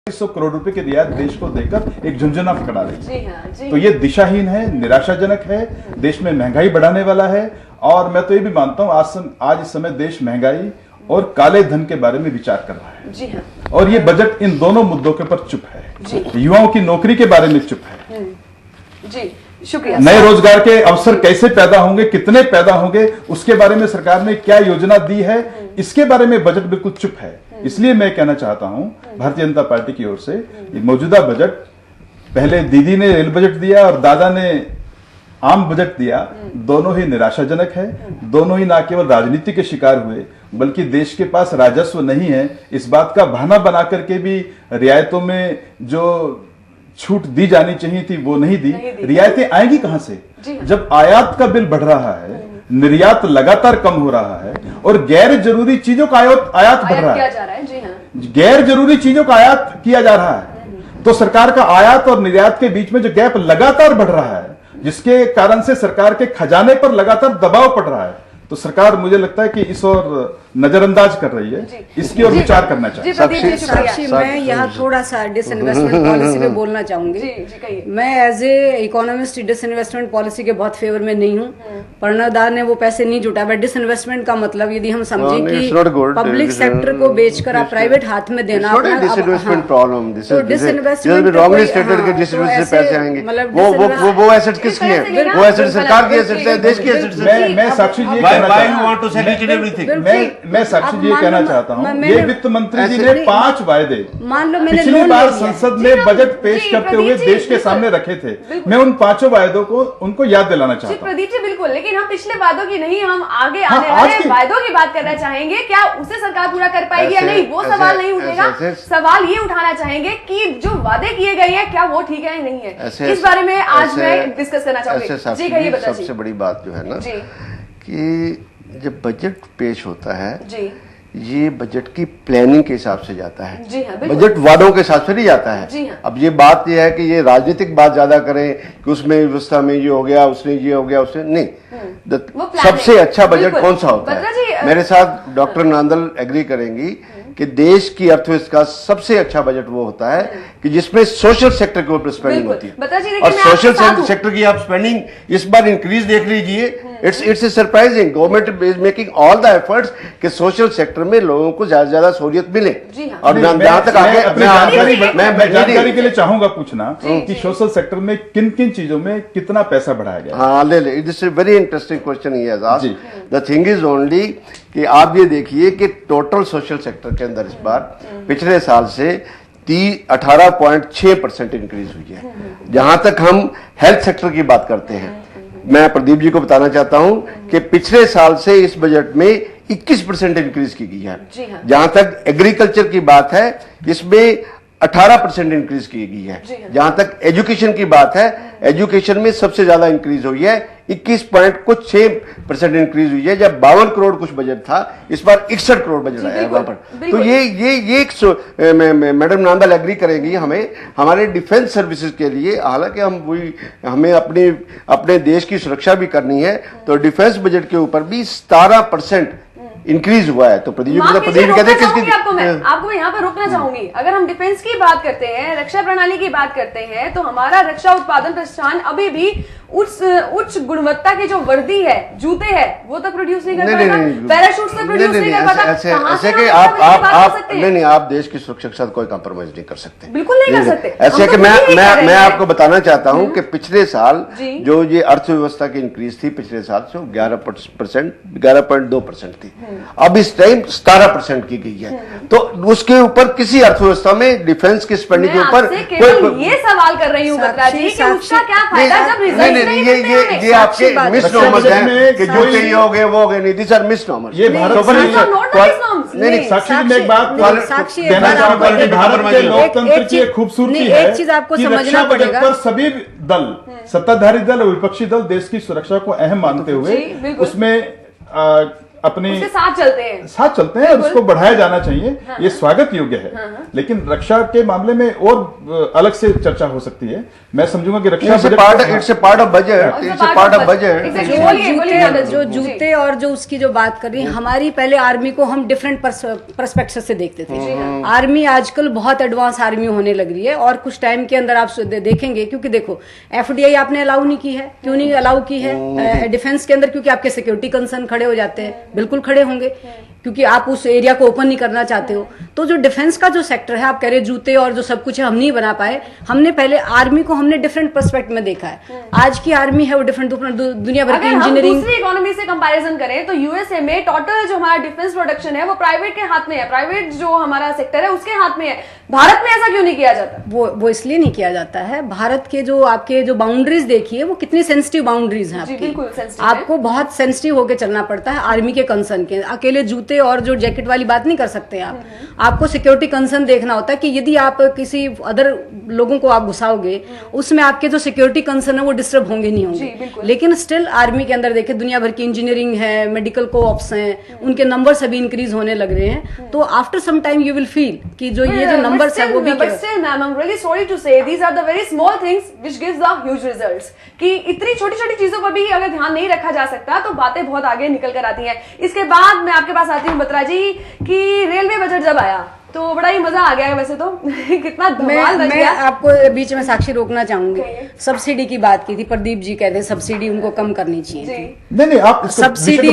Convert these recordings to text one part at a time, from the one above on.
100 करोड़ रुपए की रियायत देश को देकर एक झुंझुना पकड़ा रही है। जी हाँ, जी तो ये दिशाहीन है, निराशाजनक है, देश में महंगाई बढ़ाने वाला है। और मैं तो ये भी मानता हूं आज इस समय देश महंगाई और काले धन के बारे में विचार कर रहा है। जी हाँ। और ये बजट इन दोनों मुद्दों के ऊपर चुप है। युवाओं की नौकरी के बारे में चुप है। जी शुक्रिया। नए रोजगार के अवसर कैसे पैदा होंगे, कितने पैदा होंगे, उसके बारे में सरकार ने क्या योजना दी है, इसके बारे में बजट बिल्कुल चुप है। इसलिए मैं कहना चाहता हूं भारतीय जनता पार्टी की ओर से ये मौजूदा बजट, पहले दीदी ने रेल बजट दिया और दादा ने आम बजट दिया, दोनों ही निराशाजनक है। दोनों ही ना केवल राजनीति के शिकार हुए बल्कि देश के पास राजस्व नहीं है, इस बात का बहाना बना करके भी रियायतों में जो छूट दी जानी चाहिए थी वो नहीं दी। रियायतें आएंगी कहां से जब आयात का बिल बढ़ रहा है, निर्यात लगातार कम हो रहा है और गैर जरूरी चीजों का आयात बढ़ रहा है। जी हाँ। गैर जरूरी चीजों का आयात किया जा रहा है। तो सरकार का आयात और निर्यात के बीच में जो गैप लगातार बढ़ रहा है, जिसके कारण से सरकार के खजाने पर लगातार दबाव पड़ रहा है, तो सरकार मुझे लगता है कि इस ओर नजरअंदाज कर रही है, इसकी ओर विचार करना चाहिए। साक्षी, मैं यहाँ थोड़ा सा डिसइन्वेस्टमेंट पॉलिसी पे बोलना चाहूंगी। मैं as a economist disinvestment policy के बहुत फेवर में नहीं हूँ। प्रणवदा ने वो पैसे नहीं जुटा, बट डिसइन्वेस्टमेंट का मतलब यदि हम समझे कि पब्लिक सेक्टर को बेचकर आप प्राइवेट हाथ में देना, मैं साक्षी जी मैं साक्षी जी कहना चाहता हूँ, ये वित्त मंत्री जी ने 5 वायदे पिछली बार संसद में बजट पेश करते हुए देश के सामने रखे थे। मैं उन 5 वायदों को उनको याद दिलाना चाहता हूँ। प्रदीप जी बिल्कुल, लेकिन हम पिछले वादों की नहीं, हम आगे आने वाले वायदों की बात करना चाहेंगे। क्या उसे सरकार पूरा कर पाएगी या नहीं, वो सवाल नहीं उठेगा। सवाल ये उठाना चाहेंगे कि जो वादे किए गए हैं क्या वो ठीक है या नहीं है। इस बारे में आज मैं डिस्कस करना चाहूंगी। जी कहिए। सबसे बड़ी बात जो है ना कि जब बजट पेश होता है जी, ये बजट की प्लानिंग के हिसाब से जाता है। जी हाँ, बजट वादों के हिसाब से नहीं जाता है। जी हाँ। अब ये बात ये है कि ये राजनीतिक बात ज्यादा करें कि उसमें व्यवस्था में ये हो गया, उसने ये हो गया, उसने नहीं। सबसे अच्छा बजट कौन सा होता है? मेरे साथ डॉक्टर नांदल एग्री करेंगी कि देश की अर्थव्यवस्था का सबसे अच्छा बजट वो होता है कि जिसमें सोशल सेक्टर के ऊपर स्पेंडिंग होती है। और सोशल सेक्टर की आप स्पेंडिंग इस बार इंक्रीज देख लीजिए। It's surprising. Government is making all the efforts कि सोशल सेक्टर में लोगों को ज्यादा से ज्यादा सहूलियत मिले। और जहां तक आगे मैं जानकारी के लिए चाहूंगा पूछना कि सोशल सेक्टर में किन किन चीजों में कितना पैसा बढ़ाया गया। हाँ, ले this is very interesting question he has asked. The thing is only कि आप ये देखिए कि टोटल सोशल सेक्टर के अंदर इस बार पिछले साल से 18.6% इंक्रीज हुई है। जहां तक हम हेल्थ सेक्टर की बात करते हैं, मैं प्रदीप जी को बताना चाहता हूं कि पिछले साल से इस बजट में 21% इंक्रीज की गई है। जहां तक एग्रीकल्चर की बात है, इसमें 18% इंक्रीज की गई है। जहां तक एजुकेशन की बात है, एजुकेशन में सबसे ज्यादा इंक्रीज हुई है, 21.6% इंक्रीज हुई है। जब 52 करोड़ कुछ बजट था, इस बार 61 करोड़ बजट आया वहां पर। तो ये मैडम नांदल एग्री करेंगी हमें हमारे डिफेंस सर्विसेज के लिए, हालांकि हमें अपने देश की सुरक्षा भी करनी है, तो डिफेंस बजट के ऊपर भी 17% इंक्रीज हुआ है। तो प्रदीप कहते हैं आपको मैं यहाँ पर रोकना चाहूंगी। अगर हम डिफेंस की बात करते हैं, रक्षा प्रणाली की बात करते हैं, तो हमारा रक्षा उत्पादन प्रतिष्ठान अभी भी उच्च गुणवत्ता की जो वर्दी है, जूते हैं, वो तक प्रोड्यूस नहीं कर पाता, पैराशूट से प्रोड्यूस नहीं कर पाता। ऐसे कि आप नहीं, आप देश की सुरक्षा के साथ कोई कॉम्प्रोमाइज नहीं कर सकते, बिल्कुल नहीं कर सकते। ऐसे कि मैं आपको बताना चाहता हूं कि पिछले साल जो ये अर्थव्यवस्था की इंक्रीज थी पिछले साल से 11.2% थी। अब इस टाइम 17% की गई है। तो उसके ऊपर किसी अर्थव्यवस्था में डिफेंस की स्पेंडिंग के ऊपर ये सवाल कर रही हूँ कि उसका क्या फायदा जब रिजल्ट ये आपके मिसनॉमर्स हैं कि जो चाहिए हो गए वो हो गए। नहीं, दिस आर मिसनॉमर्स। ये भारत नहीं, साक्षी में एक बात कहना चाहूंगा कि भारत के लोकतंत्र की खूबसूरती है कि रक्षा बजट पर सभी दल, सत्ताधारी दल और विपक्षी दल देश की सुरक्षा को अहम मानते हुए उसमें अपने साथ चलते हैं और उसको बढ़ाया जाना चाहिए। ये स्वागत योग्य है। लेकिन रक्षा के मामले में और अलग से चर्चा हो सकती है। मैं समझूंगा कि रक्षा इट्स पार्ट ऑफ बजट। जो जूते और जो उसकी जो बात कर रही है, हमारी पहले आर्मी को हम डिफरेंट पर्सपेक्टिव से देखते थे। आर्मी आजकल बहुत एडवांस आर्मी होने लग रही है और कुछ टाइम के अंदर आप देखेंगे, क्योंकि देखो एफडीआई आपने अलाउ नहीं की है। क्यों नहीं अलाउ की है डिफेंस के अंदर? क्योंकि आपके सिक्योरिटी कंसर्न खड़े हो जाते हैं। बिल्कुल खड़े होंगे, क्योंकि आप उस एरिया को ओपन नहीं करना चाहते हो। तो जो डिफेंस का जो सेक्टर है, आप कह रहे जूते और जो सब कुछ है हम नहीं बना पाए। हमने पहले आर्मी को हमने डिफरेंट पर्सपेक्ट में देखा है। आज की आर्मी है वो डिफरेंट दुनिया भर की इंजीनियरिंग। दूसरी इकोनॉमी से कंपैरिजन करें तो यूएसए में टोटल जो हमारा डिफेंस प्रोडक्शन है वो प्राइवेट के हाथ में है, प्राइवेट जो हमारा सेक्टर है उसके हाथ में है। भारत में ऐसा क्यों नहीं किया जाता? वो इसलिए नहीं किया जाता है, भारत के जो आपके जो बाउंड्रीज देखिए वो कितनी सेंसिटिव बाउंड्रीज हैं आपकी। आपको बहुत सेंसिटिव होकर चलना पड़ता है आर्मी के कंसर्न के। अकेले जूते और जो जैकेट वाली बात नहीं कर सकते आप। आपको सिक्योरिटी कंसर्न देखना होता है कि यदि आप किसी अदर लोगों को आप घुसाओगे उसमें आपके जो सिक्योरिटी कंसर्न है वो डिस्टर्ब होंगे नहीं होंगे। लेकिन स्टिल आर्मी के अंदर देखिए दुनिया भर की इंजीनियरिंग है, मेडिकल कोऑप्स हैं, उनके नंबर्स अभी इंक्रीज होने लग रहे हैं। तो after some time you will feel कि जो ये जो नंबर्स है वो भी कि इतनी छोटी छोटी चीजों पर भी अगर ध्यान नहीं रखा जा सकता तो बातें बहुत आगे निकल कर आती हैं। इसके बाद मैं आपके पास आती हूँ बत्रा जी कि रेलवे बजट जब आया तो बड़ा ही मजा आ गया है वैसे तो कितना धमाल मच गया। मैं आपको बीच में साक्षी रोकना चाहूंगी। सब्सिडी की बात की थी, प्रदीप जी कहते हैं सब्सिडी उनको कम करनी चाहिए। नहीं आप सब्सिडी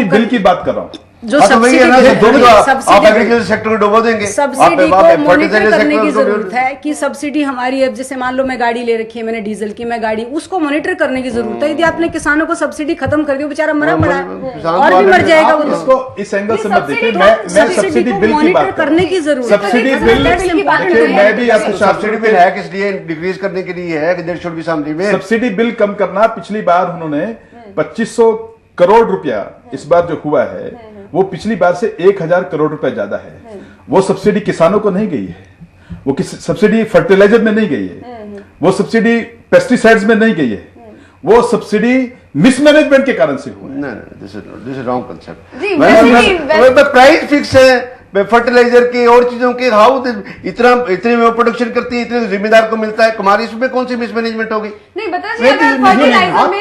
बिल की बात कर रहा हूँ। जो सब्सिडी आप एग्रीकल्चर सेक्टर को डुबो देंगे। सब्सिडी को मॉनिटर करने की जरूरत है कि सब्सिडी हमारी, अब जैसे मान लो मैं गाड़ी ले रखी है मैंने डीजल की, मैं गाड़ी उसको मॉनिटर करने की जरूरत है। यदि आपने किसानों को सब्सिडी खत्म कर दी, बेचारा मरा पड़ा है और भी मर जाएगा वो। इसको इस एंगल से मत देखिए। मैं सब्सिडी बिल की बात करने की जरूरत है। सब्सिडी बिल मैं भी आपको सब्सिडी बिल है किस लिए? डिक्रीज करने के लिए है कि देयर शुड बी समथिंग में सब्सिडी बिल कम करना। पिछली बार उन्होंने 2500 करोड़ रुपया इस बार जो हुआ है वो पिछली बार से 1000 करोड़ रुपए ज्यादा है। वो सब्सिडी किसानों को नहीं गई है, वो सब्सिडी फर्टिलाइजर में नहीं गई है, वो सब्सिडी पेस्टिसाइड्स में नहीं गई है, वो सब्सिडी मिसमैनेजमेंट के कारण से हुआ है। This is wrong concept. Price fix है फर्टिलाइजर के और चीजों के। हाउ इतने में प्रोडक्शन करती है, इतने जिम्मेदार को मिलता है। हमारी इसमें कौन सी मिसमैनेजमेंट होगी?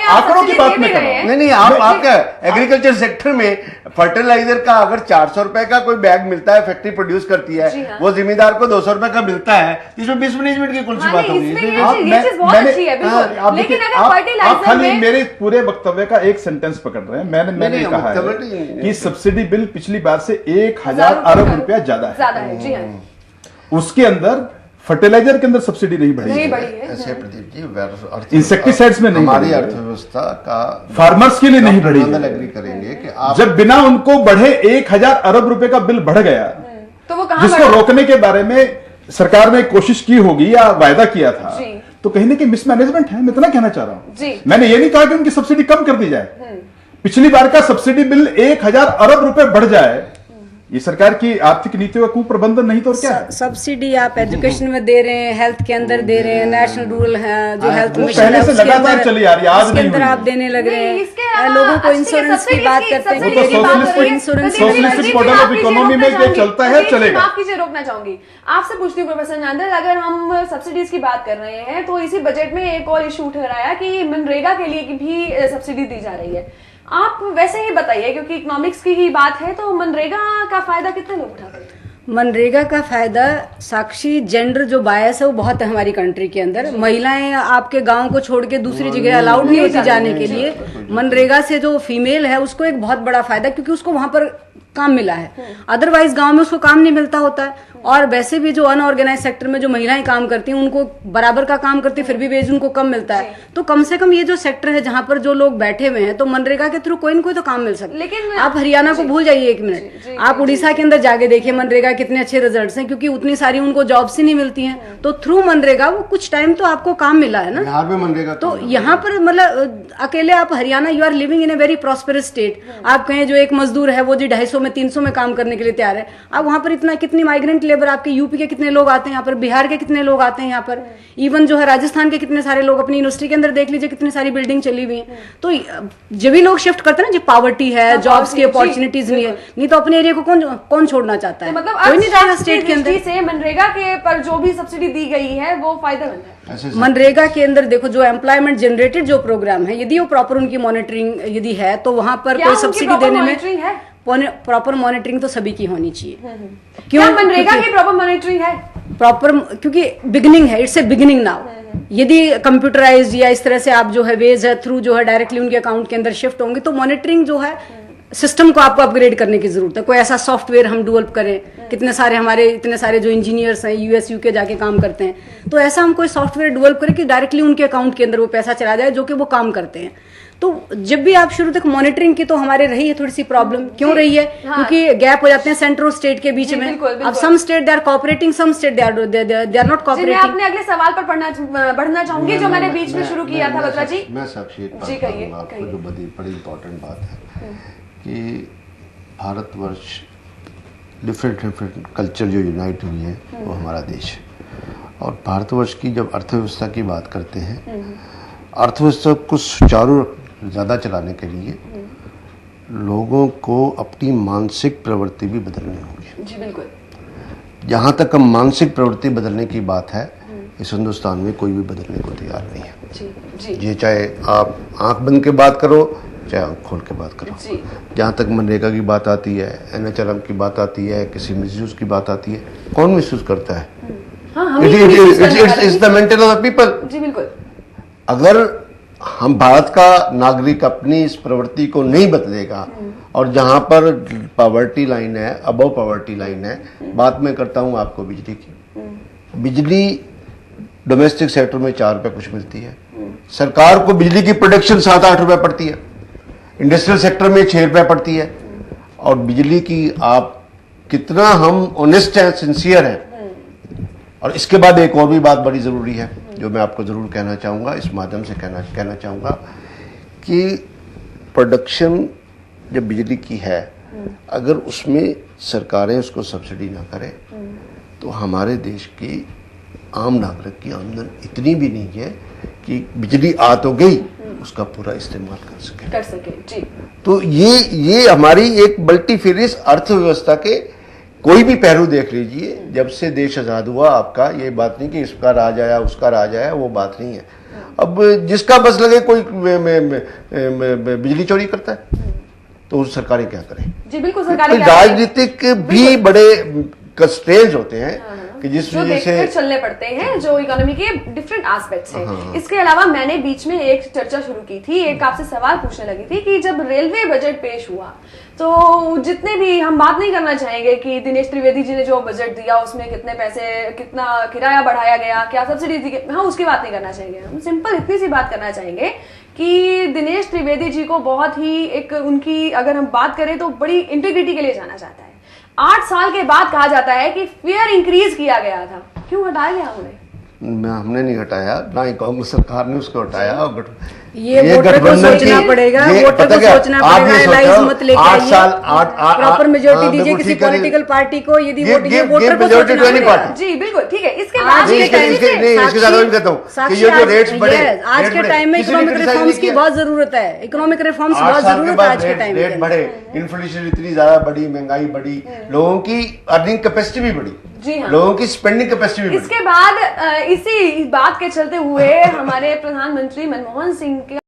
आंकड़ों की बात में कर रहा हूं। नहीं आप क्या एग्रीकल्चर सेक्टर में फर्टिलाइजर का अगर 400 रुपए का कोई बैग मिलता है, फैक्ट्री प्रोड्यूस करती है, वो जिम्मेदार को 200 रुपए का मिलता है, इसमें मिसमैनेजमेंट की कौन सी बात होगी? आप खाली मेरे पूरे वक्तव्य का एक सेंटेंस पकड़ रहे हैं। मैंने कहा है कि सब्सिडी बिल पिछली बार से 1000 अरब रुपया ज्यादा है। जी हाँ। उसके अंदर फर्टिलाइजर के अंदर सब्सिडी नहीं बढ़ी है। ऐसे प्रदीप जी इंसेक्टिसाइड्स में नहीं, हमारी अर्थव्यवस्था का फार्मर्स के लिए नहीं बढ़ी है। एग्री करेंगे कि आप जब बिना उनको बढ़े 1000 अरब रुपए का बिल बढ़ गया तो वो कहां जिसको रोकने के बारे में सरकार ने कोशिश की होगी या वायदा किया था, तो कहीं ना कहीं मिसमैनेजमेंट है। मैं इतना कहना चाह रहा हूं। मैंने ये नहीं कहा कि उनकी सब्सिडी कम कर दी जाए। पिछली बार का सब्सिडी बिल 1000 अरब रुपए बढ़ जाए, ये सरकार की आर्थिक नीतियों का कुप्रबंधन नहीं तो क्या है? सब्सिडी आप एजुकेशन में दे रहे हैं, हेल्थ के अंदर दे रहे हैं, नेशनल रूरल है जो हेल्थ मिशन पहले से लगातार चली आ रही है, आज नहीं अंदर आप देने लग रहे हैं। लोगों को इंश्योरेंस की बात करते हैं, सोशलिस्टिक मॉडल ऑफ इकोनॉमी में जो चलता है चलेगा। माफ कीजिए, रोकना चाहूंगी। आपसे पूछती हूँ प्रोफेसर नांदल, अगर हम सब्सिडीज की बात कर रहे हैं तो इसी बजट में एक और इशू उठ रहा है कि मनरेगा के लिए भी सब्सिडी दी जा रही है। आप वैसे ही बताइए, क्योंकि इकोनॉमिक्स की ही बात है, तो मनरेगा का फायदा कितने लोग उठाते हैं? मनरेगा का फायदा साक्षी जेंडर जो बायस है वो बहुत है हमारी कंट्री के अंदर। महिलाएं आपके गांव को छोड़ के दूसरी जगह अलाउड नहीं होती जाने के लिए। मनरेगा से जो फीमेल है उसको एक बहुत बड़ा फायदा, क्योंकि उसको वहां पर काम मिला है। अदरवाइज गांव में उसको काम नहीं मिलता होता है। और वैसे भी जो अनऑर्गेनाइज सेक्टर में जो महिलाएं काम करती हैं उनको बराबर का काम करती है, फिर भी वेज उनको कम मिलता है। तो कम से कम ये जो सेक्टर है जहां पर जो लोग बैठे हुए हैं, तो मनरेगा के थ्रू कोई न कोई तो काम मिल सकता है। लेकिन आप हरियाणा को भूल जाइए एक मिनट, आप उड़ीसा के अंदर जाके देखिए मनरेगा कितने अच्छे रिजल्ट्स हैं, क्योंकि उतनी सारी उनको जॉब्स ही नहीं मिलती हैं। तो थ्रू मनरेगा वो कुछ टाइम तो आपको काम मिला है ना। यहाँ पे मनरेगा तो यहाँ पर मतलब अकेले आप Haryana, you are living in a very prosperous state. आप कहें जो एक मजदूर है वो जी 250 में 300 में काम करने के लिए तैयार है। अब वहां पर इतना कितनी माइग्रेंट लेबर, आपके यूपी के कितने लोग आते हैं यहाँ पर, बिहार के कितने लोग आते हैं यहाँ पर, इवन जो है राजस्थान के कितने सारे लोग, अपनी यूनिवर्सिटी के अंदर देख लीजिए कितनी सारी बिल्डिंग चली हुई है। तो जब भी लोग शिफ्ट करते हैं ना, जो पॉवर्टी है, जॉब्स की अपॉर्चुनिटीज नहीं है, नहीं तो अपने एरिया को कौन छोड़ना चाहता है। मतलब कोई नहीं जाएगा स्टेट के अंदर से मनरेगा के पर जो भी सब्सिडी दी गई है वो फायदेमंद है। मनरेगा के अंदर देखो जो एम्प्लॉयमेंट जनरेटेड जो प्रोग्राम है, यदि वो प्रॉपर उनकी मॉनिटरिंग यदि है तो वहां पर कोई सब्सिडी देने में प्रॉपर मॉनिटरिंग तो सभी की होनी चाहिए। क्यों मनरेगा की प्रॉपर मॉनिटरिंग है? प्रॉपर, क्योंकि बिगिनिंग है, इट्स ए बिगिनिंग नाउ। यदि कंप्यूटराइज या इस तरह से आप जो है वेज है थ्रू जो है डायरेक्टली उनके अकाउंट के अंदर शिफ्ट होंगे, तो मॉनिटरिंग जो है सिस्टम को आपको अपग्रेड करने की जरूरत है। कोई ऐसा सॉफ्टवेयर हम डेवलप करें, कितने सारे हमारे इतने सारे जो इंजीनियर्स हैं यूएस यूके जाके काम करते हैं, तो ऐसा हम कोई सॉफ्टवेयर डेवलप करें कि डायरेक्टली उनके अकाउंट के अंदर वो पैसा चला जाए जो कि वो काम करते हैं। तो जब भी आप शुरू तक मॉनिटरिंग की, तो हमारे रही है थोड़ी सी प्रॉब्लम। क्यों रही है? क्योंकि गैप हो जाते हैं सेंटर और स्टेट के बीच में। अब some state they are cooperating, some state they are not cooperating. मैं अपने अगले सवाल पर बढ़ना चाहूंगी जो मैंने बीच में शुरू किया था। बत्रा जी, मैं सबसे आपको जो बड़ी इंपॉर्टेंट बात है कि भारतवर्ष डिफरेंट कल्चर जो यूनाइट हुई है वो हमारा देश है। और भारतवर्ष की जब अर्थव्यवस्था की बात करते हैं, अर्थव्यवस्था को सुचारू ज़्यादा चलाने के लिए लोगों को अपनी मानसिक प्रवृत्ति भी बदलनी होगी। जी बिल्कुल। जहाँ तक हम मानसिक प्रवृत्ति बदलने की बात है, इस हिंदुस्तान में कोई भी बदलने को तैयार नहीं है। जी। ये चाहे आप आंख बंद के बात करो, चाहे आंख खोल के बात करो। जहाँ तक मनरेगा की बात आती है, NHRM की बात आती है, किसी मिसयूज की बात आती है, कौन मिसयूज करता है? It's the mental of the people. जी बिल्कुल। अगर हम भारत का नागरिक अपनी इस प्रवृत्ति को नहीं बदलेगा, और जहां पर पॉवर्टी लाइन है, अबव पॉवर्टी लाइन है, बात मैं करता हूं आपको बिजली की। बिजली डोमेस्टिक सेक्टर में 4 रुपए कुछ मिलती है, सरकार को बिजली की प्रोडक्शन 7-8 रुपए पड़ती है, इंडस्ट्रियल सेक्टर में 6 रुपए पड़ती है। और बिजली की आप कितना हम ऑनेस्ट हैं, सिंसियर हैं। और इसके बाद एक और भी बात बड़ी ज़रूरी है जो मैं आपको ज़रूर कहना चाहूँगा, इस माध्यम से कहना चाहूँगा कि प्रोडक्शन जब बिजली की है, अगर उसमें सरकारें उसको सब्सिडी ना करें तो हमारे देश की आम नागरिक की आमदन इतनी भी नहीं है कि बिजली आ तो गई, उसका पूरा इस्तेमाल कर सके। जी। तो ये हमारी एक मल्टीफेरियस अर्थव्यवस्था के कोई भी पहलू देख लीजिए, जब से देश आजाद हुआ आपका, ये बात नहीं कि इसका राज आया उसका राज आया, वो बात नहीं है। अब जिसका बस लगे कोई बिजली चोरी करता है तो सरकारें क्या करें? जी बिल्कुल, सरकारें राजनीतिक भी बड़े कंस्ट्रेंट्स होते हैं कि जिस वजह से चलने पड़ते हैं, जो इकोनॉमी के डिफरेंट एस्पेक्ट्स हैं। इसके अलावा मैंने बीच में एक चर्चा शुरू की थी, एक आपसे सवाल पूछने लगी थी कि जब रेलवे बजट पेश हुआ तो जितने भी, हम बात नहीं करना चाहेंगे कि दिनेश त्रिवेदी जी ने जो बजट दिया उसमें कितने पैसे, कितना किराया बढ़ाया गया, क्या सब्सिडी दी गई, हाँ उसकी बात नहीं करना चाहेंगे। हम सिंपल इतनी सी बात करना चाहेंगे कि दिनेश त्रिवेदी जी को बहुत ही एक उनकी, अगर हम बात करें तो बड़ी इंटीग्रिटी के लिए जाना जाता है। 8 साल के बाद कहा जाता है कि फेयर इंक्रीज किया गया था, क्यों हटाया गया उन्हें? हमने नहीं हटाया, ना ही कांग्रेस सरकार ने उसको हटाया। और ये वोटर को सोचना पड़ेगा, वोटर को सोचना पड़ेगा, एलाइज मत लेके आइए, प्रॉपर मेजोरिटी दीजिए किसी पॉलिटिकल पार्टी को, यदि वोटर को सोचना पड़ेगा। जी बिल्कुल, ठीक है। इसके बाद आज के टाइम में इकोनॉमिक रिफॉर्म्स की बहुत जरूरत है, इकोनॉमिक रिफॉर्म्स बहुत जरूरत है आज के टाइम में। रेट बढ़े, इन्फ्लेशन इतनी ज्यादा बढ़ी, महंगाई बढ़ी, लोगों की अर्निंग कैपेसिटी भी बढ़ी, जी हाँ, लोगों की स्पेंडिंग कैपेसिटी भी। इसके बाद इसी बात के चलते हुए हमारे प्रधानमंत्री मनमोहन सिंह के